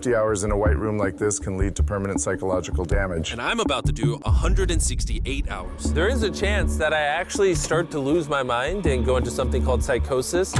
50 hours in a white room like this can lead to permanent psychological damage. And I'm about to do 168 hours. There is a chance that I actually start to lose my mind and go into something called psychosis.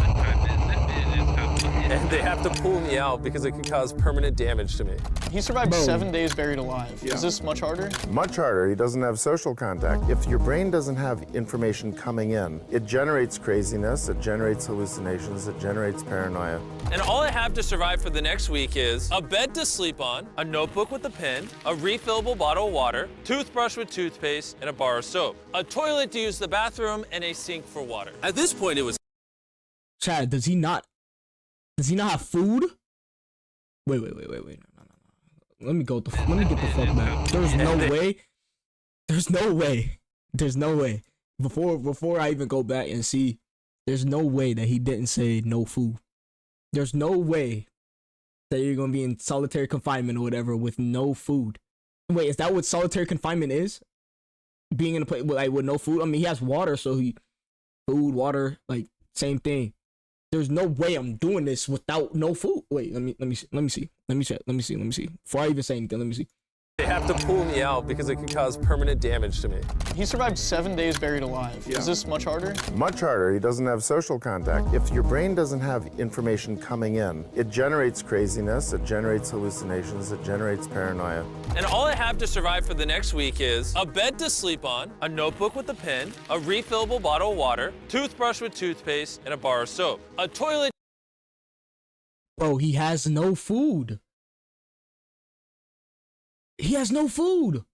And they have to pull me out because it can cause permanent damage to me. He survived 7 days buried alive. Yeah. Is this much harder? Much harder. He doesn't have social contact. If your brain doesn't have information coming in, it generates craziness, it generates hallucinations, it generates paranoia. And all I have to survive for the next week is a bed to sleep on, a notebook with a pen, a refillable bottle of water, toothbrush with toothpaste, and a bar of soap, a toilet to use the bathroom, and a sink for water. At this point, it was... Chad, does he not have food? Wait. No. Let me get the fuck back. There's no way. Before I even go back and see, there's no way that he didn't say no food. There's no way that you're gonna be in solitary confinement or whatever with no food. Wait, is that what solitary confinement is? Being in a place with no food? I mean, he has water, so food, water, like same thing. There's no way I'm doing this without no food. Wait, let me see. Before I even say anything, let me see. They have to pull me out because it can cause permanent damage to me. He survived 7 days buried alive. Yeah. Is this much harder? Much harder. He doesn't have social contact. If your brain doesn't have information coming in, it generates craziness, it generates hallucinations, it generates paranoia. And all I have to survive for the next week is a bed to sleep on, a notebook with a pen, a refillable bottle of water, toothbrush with toothpaste, and a bar of soap, a toilet. Bro, he has no food. He has no food.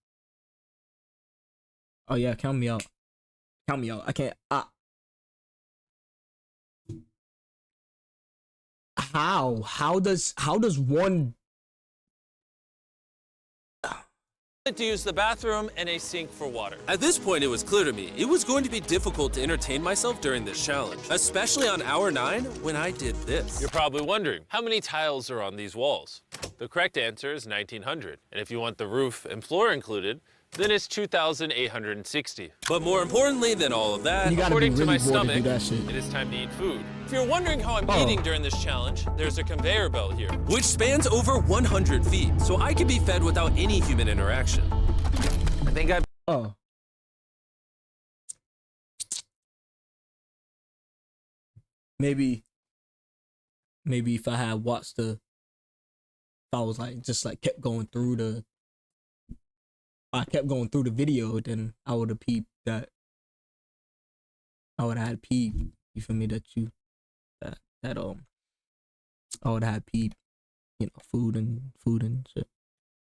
Oh yeah, count me out. I can't. How does one to use the bathroom and a sink for water. At this point, it was clear to me it was going to be difficult to entertain myself during this challenge, especially on hour 9 when I did this. You're probably wondering, how many tiles are on these walls? The correct answer is 1,900. And if you want the roof and floor included, then it's 2,860. But more importantly than all of that, according to my stomach, it is time to eat food. If you're wondering how I'm eating during this challenge, there's a conveyor belt here, which spans over 100 feet, so I can be fed without any human interaction. I think I've... Maybe if I had watched if I was kept going through the video, then I would have peeped that. I would have had peep. You feel me? I would have had peep. Food and shit.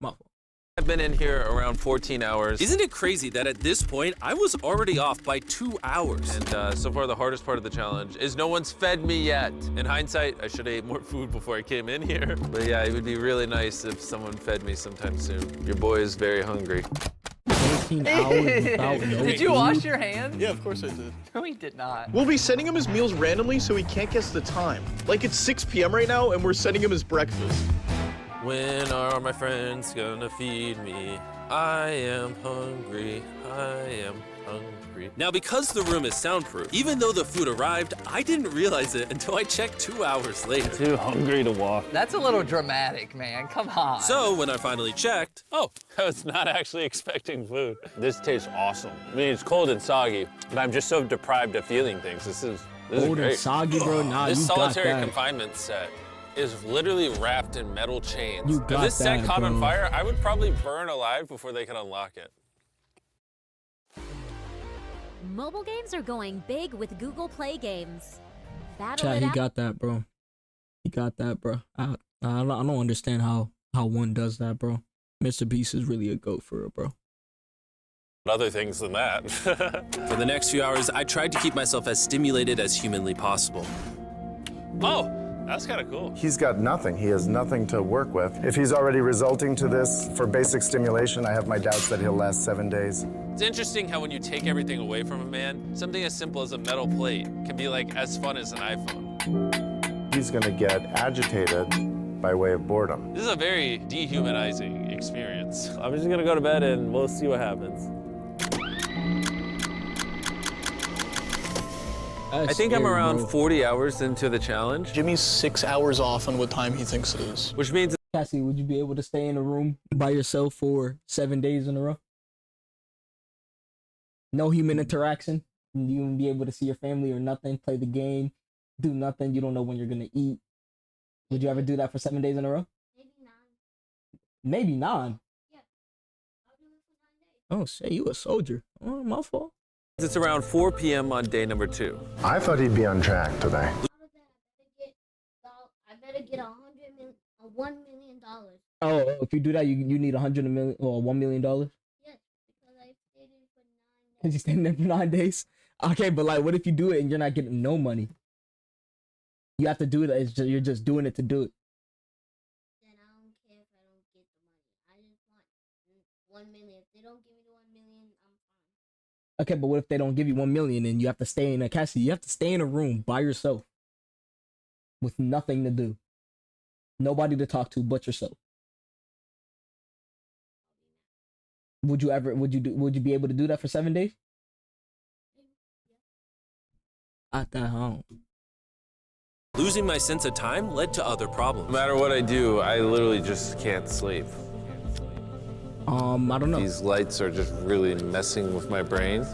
My fault. I've been in here around 14 hours. Isn't it crazy that at this point, I was already off by 2 hours? And so far, the hardest part of the challenge is no one's fed me yet. In hindsight, I should have ate more food before I came in here. But yeah, it would be really nice if someone fed me sometime soon. Your boy is very hungry. 18 hours without no Did you wash your hands? Yeah, of course I did. No, he did not. We'll be sending him his meals randomly so he can't guess the time. Like it's 6 p.m. right now and we're sending him his breakfast. When are my friends gonna feed me? I am hungry, I am hungry. Now, because the room is soundproof, even though the food arrived, I didn't realize it until I checked 2 hours later. Too hungry to walk. That's a little dramatic, man. Come on. So when I finally checked, I was not actually expecting food. This tastes awesome. I mean, it's cold and soggy, but I'm just so deprived of feeling things. This is cold great. and soggy, bro. Nah, this you got solitary that. confinement set is literally wrapped in metal chains. You If got this set that, caught on bro. fire, I would probably burn alive before they could unlock it. Mobile games are going big with Google Play Games. Chad, he got that, bro. He got that, bro. I don't understand how one does that, bro. Mr. Beast is really a goat for it, bro. Other things than that. For the next few hours, I tried to keep myself as stimulated as humanly possible. Oh, that's kind of cool. He's got nothing. He has nothing to work with. If he's already resulting to this for basic stimulation, I have my doubts that he'll last 7 days. It's interesting how when you take everything away from a man, something as simple as a metal plate can be like as fun as an iPhone. He's gonna get agitated by way of boredom. This is a very dehumanizing experience. I'm just gonna go to bed and we'll see what happens. I think I'm around 40 hours into the challenge. Jimmy's 6 hours off on what time he thinks it is. Which means Cassie, would you be able to stay in a room by yourself for 7 days in a row? No human interaction. You wouldn't be able to see your family or nothing, play the game, do nothing. You don't know when you're gonna eat. Would you ever do that for 7 days in a row? Maybe 9. Maybe 9. Yeah. I'll do it for 9 days. Oh, shit, you a soldier. Oh, my fault. It's around 4 p.m. on day number 2. I thought he'd be on track today. Out of that, I better get $1 million. Oh, if you do that, you need $100 million or $1 million. Yes, because I stayed in for 9 days. Cause you staying there for 9 days. Okay, but like, what if you do it and you're not getting no money? You have to do it. You're just doing it to do it. Then I don't care if I don't get the money. I just want 1 million. If they don't give me the 1 million, I'm fine. Okay, but what if they don't give you 1 million and you have to stay in a Cassie? You have to stay in a room by yourself with nothing to do, nobody to talk to but yourself. Would you be able to do that for 7 days? At that home. Losing my sense of time led to other problems. No matter what I do, I literally just can't sleep. I don't know. These lights are just really messing with my brain.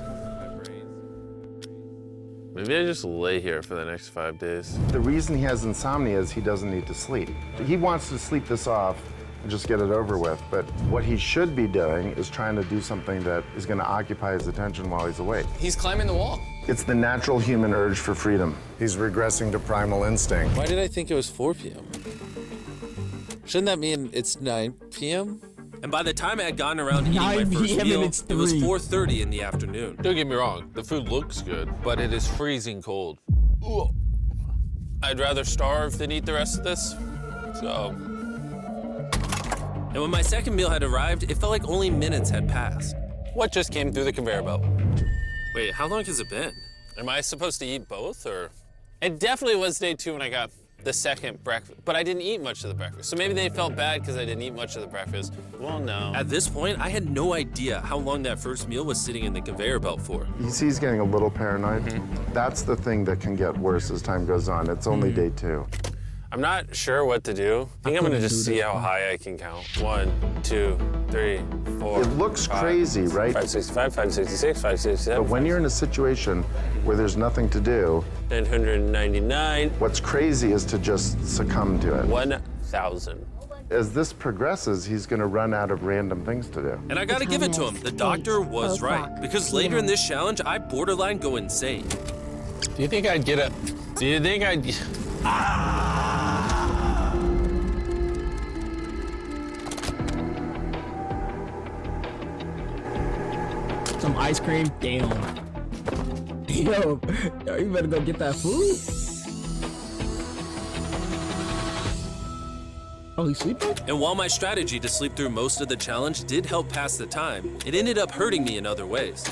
Maybe I just lay here for the next 5 days. The reason he has insomnia is he doesn't need to sleep. He wants to sleep this off and just get it over with, but what he should be doing is trying to do something that is going to occupy his attention while he's awake. He's climbing the wall. It's the natural human urge for freedom. He's regressing to primal instinct. Why did I think it was 4 p.m.? Shouldn't that mean it's 9 p.m.? And by the time I had gotten around to eating my 9 first p.m. meal, and it's it was 3. 4:30 in the afternoon. Don't get me wrong, the food looks good, but it is freezing cold. Ugh. I'd rather starve than eat the rest of this, so. And when my second meal had arrived, it felt like only minutes had passed. What just came through the conveyor belt? Wait, how long has it been? Am I supposed to eat both, or? It definitely was day 2 when I got the second breakfast, but I didn't eat much of the breakfast. So maybe they felt bad because I didn't eat much of the breakfast. Well, no. At this point, I had no idea how long that first meal was sitting in the conveyor belt for. You see he's getting a little paranoid. That's the thing that can get worse as time goes on. It's only day 2. I'm not sure what to do. I think I'm gonna just see how high I can count. 1, 2, 3, 4. It looks crazy, right? 565, 566, 567. But when you're in a situation where there's nothing to do, 999. what's crazy is to just succumb to it. 1,000. As this progresses, he's going to run out of random things to do. And I gotta give it to him, the doctor was right. Because later in this challenge, I borderline go insane. Do you think I'd get a... Do you think I'd... Some ice cream? Damn. Yo, you better go get that food. Oh, he's sleeping? And while my strategy to sleep through most of the challenge did help pass the time, it ended up hurting me in other ways.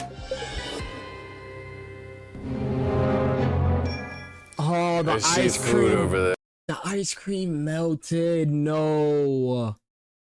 Oh, the I see ice food cream. over there. The ice cream melted. No.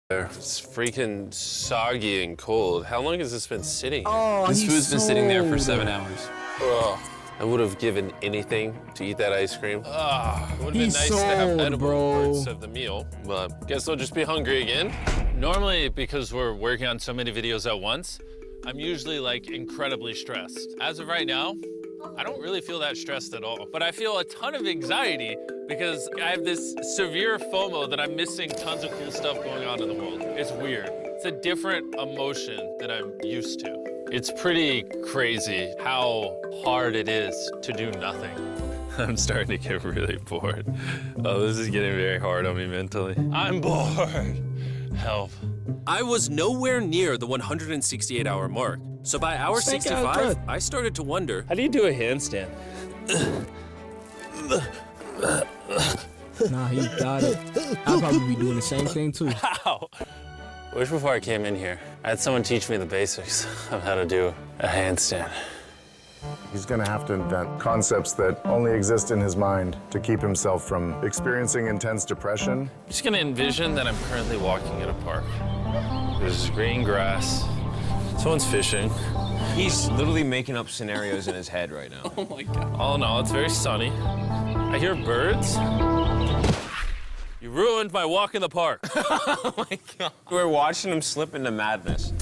It's freaking soggy and cold. How long has this been sitting here? Oh, This he food's been sitting there for sold. 7 hours. Ugh. I would have given anything to eat that ice cream. It would have been He nice to have sold, edible bro. parts of the meal, but guess I'll just be hungry again. Normally, because we're working on so many videos at once, I'm usually like incredibly stressed. As of right now, I don't really feel that stressed at all, but I feel a ton of anxiety because I have this severe FOMO that I'm missing tons of cool stuff going on in the world. It's weird. It's a different emotion that I'm used to. It's pretty crazy how hard it is to do nothing. I'm starting to get really bored. Oh, this is getting very hard on me mentally. I'm bored. Help. I was nowhere near the 168-hour mark. So by hour Stink out 65, breath. I started to wonder, How do you do a handstand? Nah, he got it. I'll probably be doing the same thing too. How? I wish before I came in here, I had someone teach me the basics of how to do a handstand. He's going to have to invent concepts that only exist in his mind to keep himself from experiencing intense depression. I'm just gonna envision that I'm currently walking in a park. There's green grass. Someone's fishing. He's literally making up scenarios in his head right now. Oh my God. Oh no, it's very sunny. I hear birds. You ruined my walk in the park. Oh my God. We're watching him slip into madness.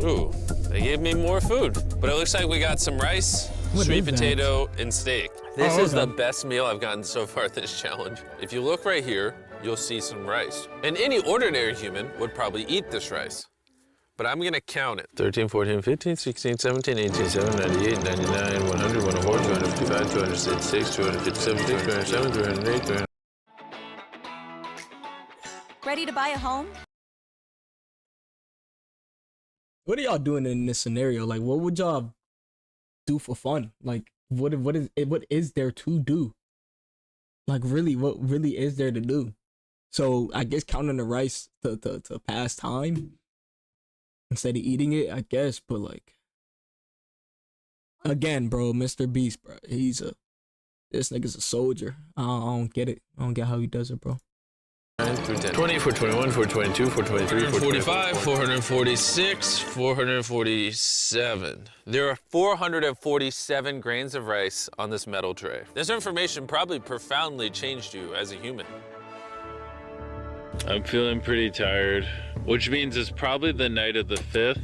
Ooh, they gave me more food. But it looks like we got some rice, What sweet is that? potato, and steak. This Oh, is the okay. best meal I've gotten so far this challenge. If you look right here, you'll see some rice. And any ordinary human would probably eat this rice. But I'm gonna count it. 13, 14, 15, 16, 17, 18, 17, 98, 99, 100, 104, 255, 266, 257, 207, 308, 309. Ready to buy a home? What are y'all doing in this scenario? Like, what would y'all do for fun? Like, what is there to do? Like, really, what really is there to do? So I guess counting the rice to pass time instead of eating it, I guess. But like, again, bro, Mr. Beast, bro, this nigga's a soldier. I don't get it. I don't get how he does it, bro. 20, 421, 422, 423, 445, 446, 447. There are 447 grains of rice on this metal tray. This information probably profoundly changed you as a human. I'm feeling pretty tired, which means it's probably the night of the 5th.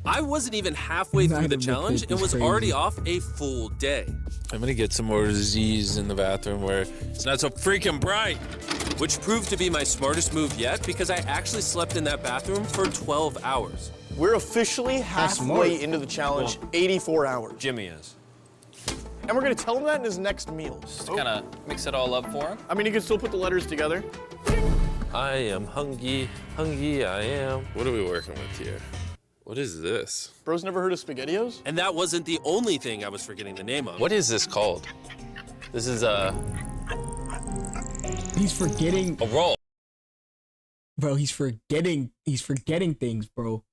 I wasn't even halfway Night through the of the challenge fifth and is was crazy. already off a full day. I'm gonna get some more Z's in the bathroom where it's not so freaking bright. Which proved to be my smartest move yet because I actually slept in that bathroom for 12 hours. We're officially halfway smart. into the challenge, 84 hours. Jimmy is. And we're gonna tell him that in his next meal. Just kind of mix it all up for him. I mean, you can still put the letters together. I am hungry, hungry I am. What are we working with here? What is this? Bro's never heard of SpaghettiOs? And that wasn't the only thing I was forgetting the name of. What is this called? This is a He's forgetting, roll. bro. He's forgetting things, bro.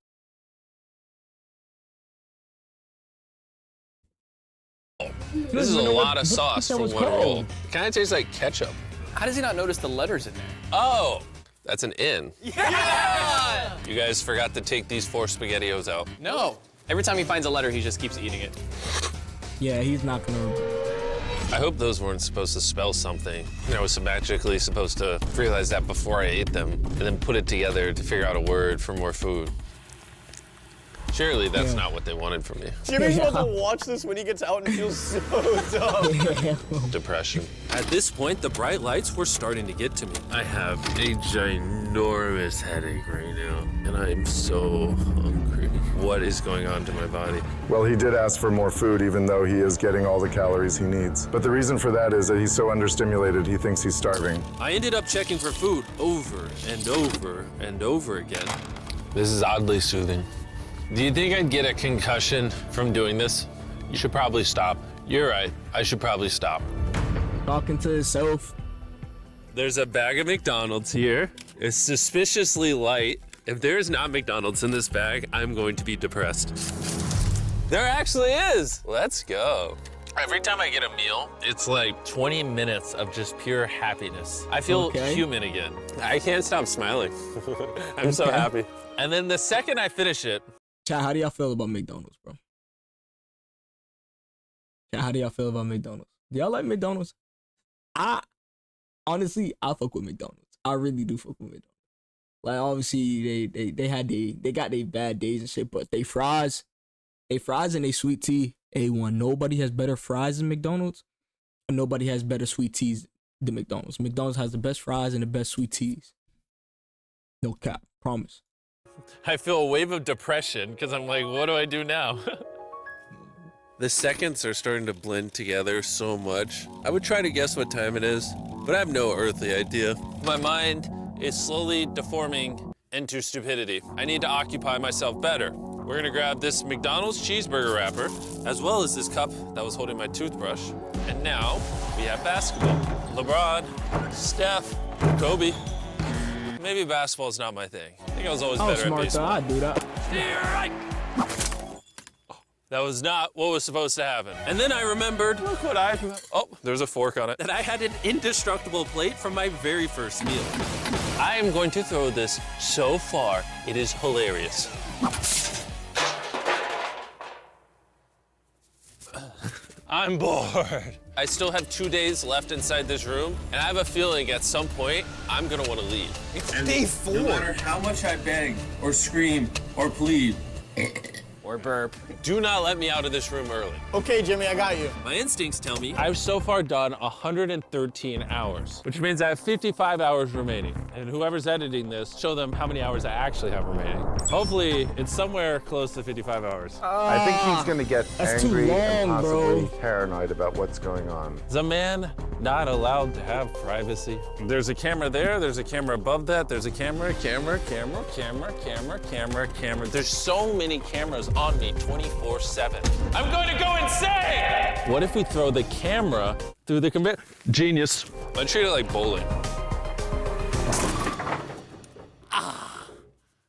This is a lot of sauce that for was one called. roll. It kind of tastes like ketchup. How does he not notice the letters in there? Oh, that's an N. Yeah! You guys forgot to take these 4 SpaghettiOs out. No. Every time he finds a letter, he just keeps eating it. Yeah, he's not gonna. I hope those weren't supposed to spell something. I was magically supposed to realize that before I ate them and then put it together to figure out a word for more food. Surely that's Yeah. not what they wanted from me. Jimmy's about to watch this when he gets out and feels so dumb. Depression. At this point, the bright lights were starting to get to me. I have a ginormous headache right now, and I am so hungry. What is going on to my body? Well, he did ask for more food, even though he is getting all the calories he needs. But the reason for that is that he's so understimulated, he thinks he's starving. I ended up checking for food over and over and over again. This is oddly soothing. Do you think I'd get a concussion from doing this? You should probably stop. You're right. I should probably stop. Talking to himself. There's a bag of McDonald's here. It's suspiciously light. If there's not McDonald's in this bag, I'm going to be depressed. There actually is. Let's go. Every time I get a meal, it's like 20 minutes of just pure happiness. I feel Okay. human again. I can't stop smiling. I'm so Okay. happy. And then the second I finish it, Chat, how do y'all feel about McDonald's, bro? Chat, how do y'all feel about McDonald's? Do y'all like McDonald's? Honestly, I fuck with McDonald's. I really do fuck with McDonald's. Like, obviously, they got their bad days and shit, but they fries and they sweet tea, A1. Nobody has better fries than McDonald's, and nobody has better sweet teas than McDonald's. McDonald's has the best fries and the best sweet teas. No cap, promise. I feel a wave of depression because I'm like, what do I do now? The seconds are starting to blend together so much. I would try to guess what time it is, but I have no earthly idea. My mind is slowly deforming into stupidity. I need to occupy myself better. We're gonna grab this McDonald's cheeseburger wrapper, as well as this cup that was holding my toothbrush. And now we have basketball. LeBron, Steph, Kobe. Maybe basketball's not my thing. I think I was always I was better at smart, though. baseball. I'd do that. That was not what was supposed to happen. And then I remembered, look what oh, there's a fork on it, that I had an indestructible plate from my very first meal. I am going to throw this so far, it is hilarious. I'm bored. I still have 2 days left inside this room, and I have a feeling at some point I'm gonna want to leave. It's day 4. No matter how much I beg or scream or plead or burp, Do not let me out of this room early. Okay, Jimmy, I got you. My instincts tell me I've so far done 113 hours, which means I have 55 hours remaining. And whoever's editing this, show them how many hours I actually have remaining. Hopefully, it's somewhere close to 55 hours. I think he's going to get That's too angry and long, possibly bro. paranoid about what's going on. Is a man not allowed to have privacy? There's a camera there, there's a camera above that, there's a camera. There's so many cameras on me 24/7. I'm going to go insane! What if we throw the camera through the conveyor? Genius. I treat it like bowling.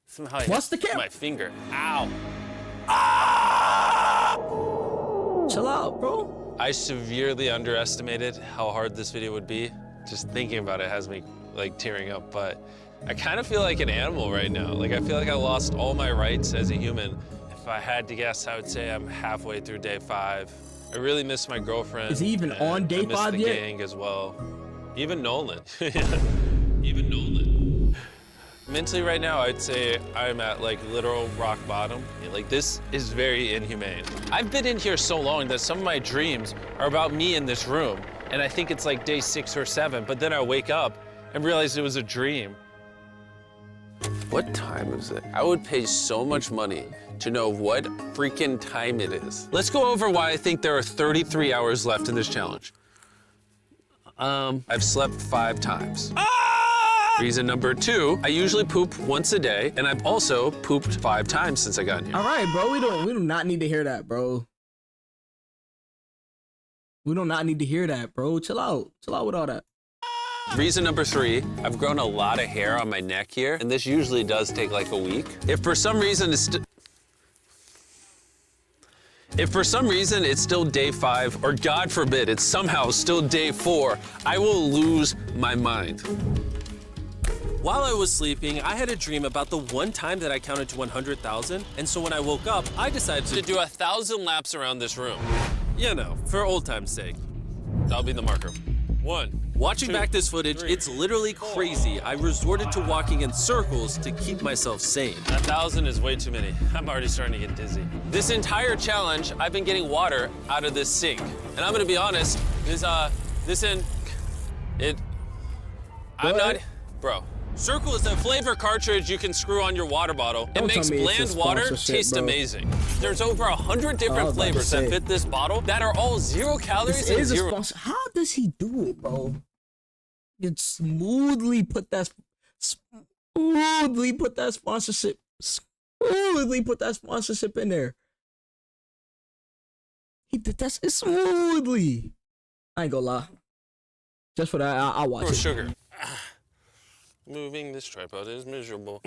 Somehow I What's hit the camera? my finger. Ow. Chill out, bro. I severely underestimated how hard this video would be. Just thinking about it has me like tearing up, but I kind of feel like an animal right now. Like I feel like I lost all my rights as a human. If I had to guess, I would say I'm halfway through day 5. I really miss my girlfriend. Is he even and on day I miss 5 the yet? gang as well. Even Nolan. Even Nolan. Mentally right now, I'd say I'm at like literal rock bottom. Like this is very inhumane. I've been in here so long that some of my dreams are about me in this room. And I think it's like day 6 or 7, but then I wake up and realize it was a dream. What time is it? I would pay so much money to know what freaking time it is. Let's go over why I think there are 33 hours left in this challenge. I've slept 5 times. Reason number 2, I usually poop once a day, and I've also pooped 5 times since I got in here. All right, bro. We do not need to hear that, bro. We do not need to hear that, bro. Chill out. Chill out with all that. Reason number 3, I've grown a lot of hair on my neck here, and this usually does take like a week. If for some reason it's still day 5, or God forbid, it's somehow still day 4, I will lose my mind. While I was sleeping, I had a dream about the one time that I counted to 100,000, and so when I woke up, I decided to do 1,000 laps around this room. You know, for old time's sake. That'll be the marker. 1. Watching back this footage, it's literally crazy. I resorted to walking in circles to keep myself sane. 1,000 is way too many. I'm already starting to get dizzy. This entire challenge, I've been getting water out of this sink. And I'm gonna be honest, bro. Circle is a flavor cartridge you can screw on your water bottle. It makes bland water taste amazing. There's over 100 different flavors that fit this bottle that are all 0 calories and 0. How does he do it, bro? You smoothly put that sponsorship in there. He did that smoothly. I ain't gonna lie. Just for that, I'll watch it. Sugar. Moving this tripod is miserable.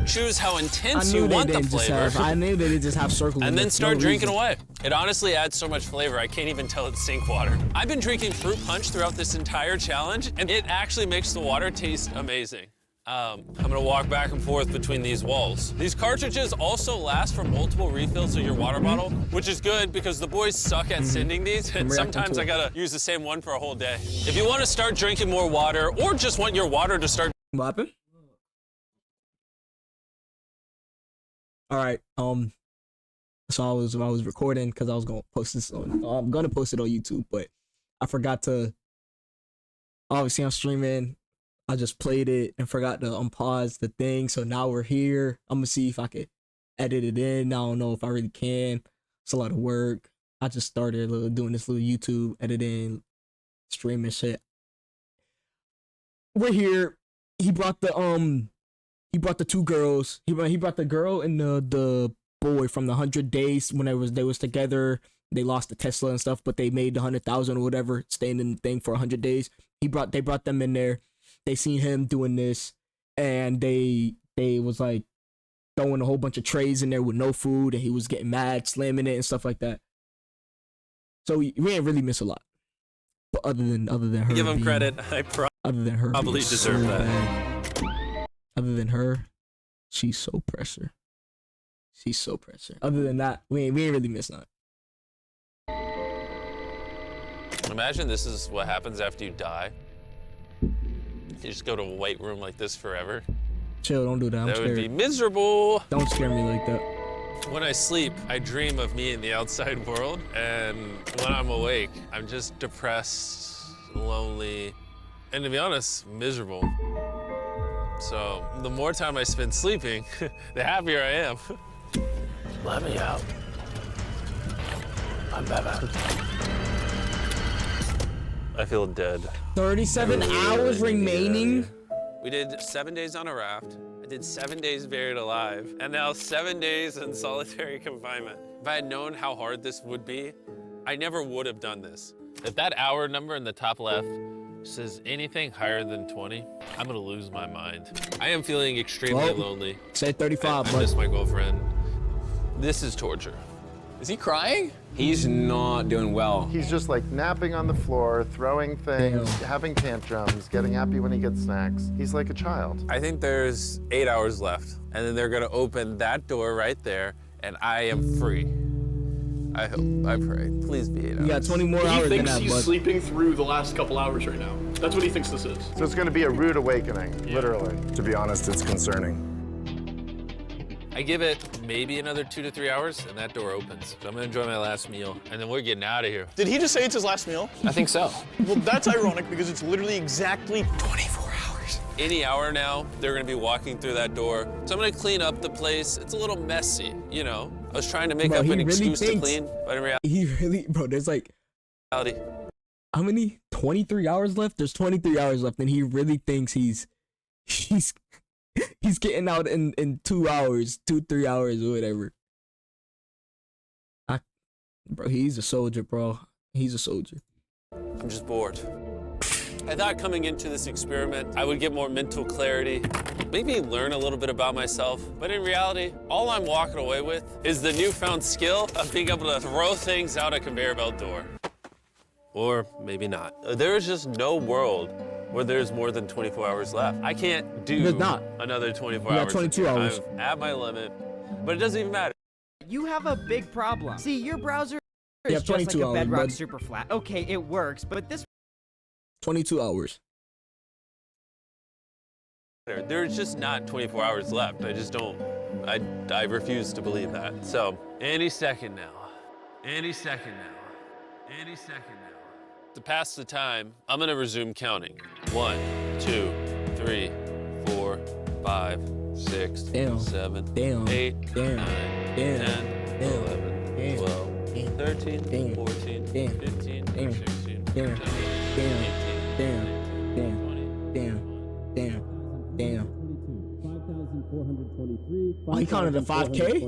Choose how intense you want the flavor. I knew they just have circles. And then start drinking away. It honestly adds so much flavor, I can't even tell it's sink water. I've been drinking fruit punch throughout this entire challenge, and it actually makes the water taste amazing. I'm gonna walk back and forth between these walls. These cartridges also last for multiple refills of your water bottle, which is good because the boys suck at sending these, and sometimes I gotta use the same one for a whole day. If you wanna start drinking more water, or just want your water to start— What happened? All right. So I was recording because I was gonna post this on. I'm gonna post it on YouTube, but I forgot to. Obviously, I'm streaming. I just played it and forgot to unpause the thing. So now we're here. I'm gonna see if I could edit it in. I don't know if I really can. It's a lot of work. I just started doing this little YouTube editing, streaming shit. We're here. He brought the 2 girls. He brought the girl and the boy from the 100 days when they was together. They lost the Tesla and stuff, but they made the 100,000 or whatever, staying in the thing for 100 days. They brought them in there. They seen him doing this, and they was like throwing a whole bunch of trays in there with no food, and he was getting mad, slamming it and stuff like that. So we ain't really miss a lot. But other than her, give him credit. Other than her, probably deserve that. Other than her, she's so pressure. She's so pressure. Other than that, we ain't really miss nothing. Imagine this is what happens after you die. You just go to a white room like this forever. Chill, don't do that. I'm That scared. would be miserable. Don't scare me like that. When I sleep, I dream of me in the outside world, and when I'm awake, I'm just depressed, lonely, and to be honest, miserable. So the more time I spend sleeping, the happier I am. Let me out. I'm Batman. I feel dead. 37 hours remaining? We did 7 days on a raft. I did 7 days buried alive, and now 7 days in solitary confinement. If I had known how hard this would be, I never would have done this. If that hour number in the top left says anything higher than 20, I'm gonna lose my mind. I am feeling extremely lonely. Say 35, I miss my girlfriend. This is torture. Is he crying? He's not doing well. He's just like napping on the floor, throwing things, having tantrums, getting happy when he gets snacks. He's like a child. I think there's 8 hours left, and then they're gonna open that door right there, and I am free. I hope, I pray. Please be 8 hours. You got 20 more hours He than thinks that, he's bud. sleeping through the last couple hours right now. That's what he thinks this is. So it's going to be a rude awakening, literally. To be honest, it's concerning. I give it maybe another 2 to 3 hours, and that door opens. So I'm gonna enjoy my last meal, and then we're getting out of here. Did he just say it's his last meal? I think so. Well, that's ironic because it's literally exactly 24 hours. Any hour now, they're gonna be walking through that door. So I'm gonna clean up the place. It's a little messy, you know. I was trying to make Bro, up he an really excuse to thinks- clean, but in He really, bro, there's like, reality, how many? 23 hours left? There's 23 hours left, and he really thinks he's getting out in 2 hours, 3 hours, or whatever. Bro, he's a soldier, bro. He's a soldier. I'm just bored. I thought coming into this experiment, I would get more mental clarity, maybe learn a little bit about myself. But in reality, all I'm walking away with is the newfound skill of being able to throw things out a conveyor belt door. Or maybe not. There is just no world where there's more than 24 hours left. I can't do There's not. another 24 You got hours. 22 hours. I'm at my limit, but it doesn't even matter. You have a big problem. See, your browser You is have just like 22 a hours, Bedrock bud. super flat. Okay, it works, but this 22 hours. There's just not 24 hours left. I just don't, I refuse to believe that. So, any second now, any second now, any second now. To pass the time, I'm gonna resume counting. 1, 2, 3, 4, 5, 6, Damn. 7, Damn. 8, Damn. 9, Damn. 10, Damn. 11, Damn. 12, Damn. 13, Damn. 14, Damn. 15, Damn. 16, Damn. 17, Damn. 18, Damn. 19, Damn. 20. Damn. Damn. Damn. Oh, he counted a 5K?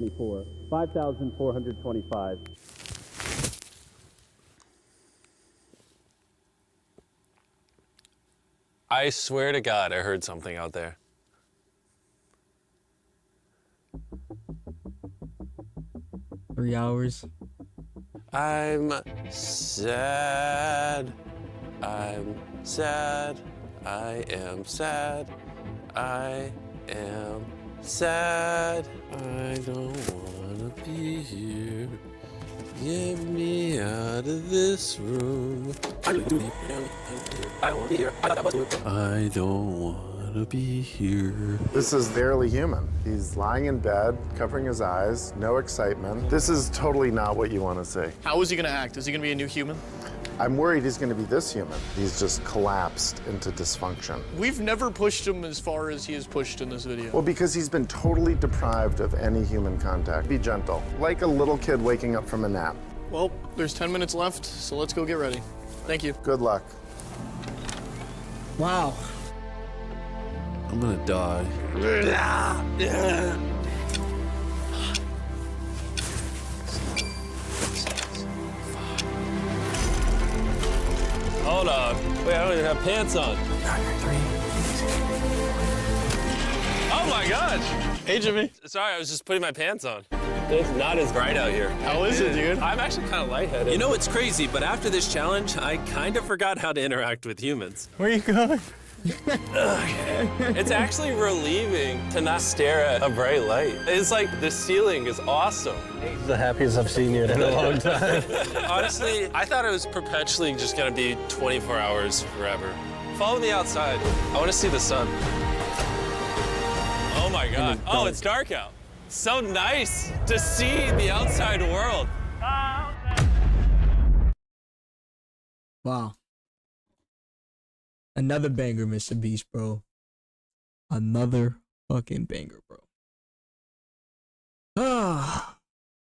5,425. I swear to God, I heard something out there. Three hours. I'm sad. I'm sad. I am sad. I am sad. I don't wanna be here. Get me out of this room. I don't wanna be here. I don't wanna be here. This is barely human. He's lying in bed, covering his eyes, no excitement. This is totally not what you want to see. How is he gonna act? Is he gonna be a new human? I'm worried he's going to be this human. He's just collapsed into dysfunction. We've never pushed him as far as he is pushed in this video. Well, because he's been totally deprived of any human contact. Be gentle, like a little kid waking up from a nap. Well, there's 10 minutes left, so let's go get ready. Thank you. Good luck. Wow. I'm gonna die. Hold on. Wait, I don't even have pants on. Oh my gosh! Hey, Jimmy. Sorry, I was just putting my pants on. It's not as bright out here. How is it, dude? I'm actually kind of lightheaded. You know, it's crazy, but after this challenge, I kind of forgot how to interact with humans. Where are you going? It's actually relieving to not stare at a bright light. It's like the ceiling is awesome. It's the happiest I've seen you in a long time. Honestly, I thought it was perpetually just gonna be 24 hours forever. Follow me outside. I wanna see the sun. Oh my God. Oh, it's dark out. So nice to see the outside world. Wow. Another banger, Mr. Beast, bro. Another fucking banger, bro. Ah.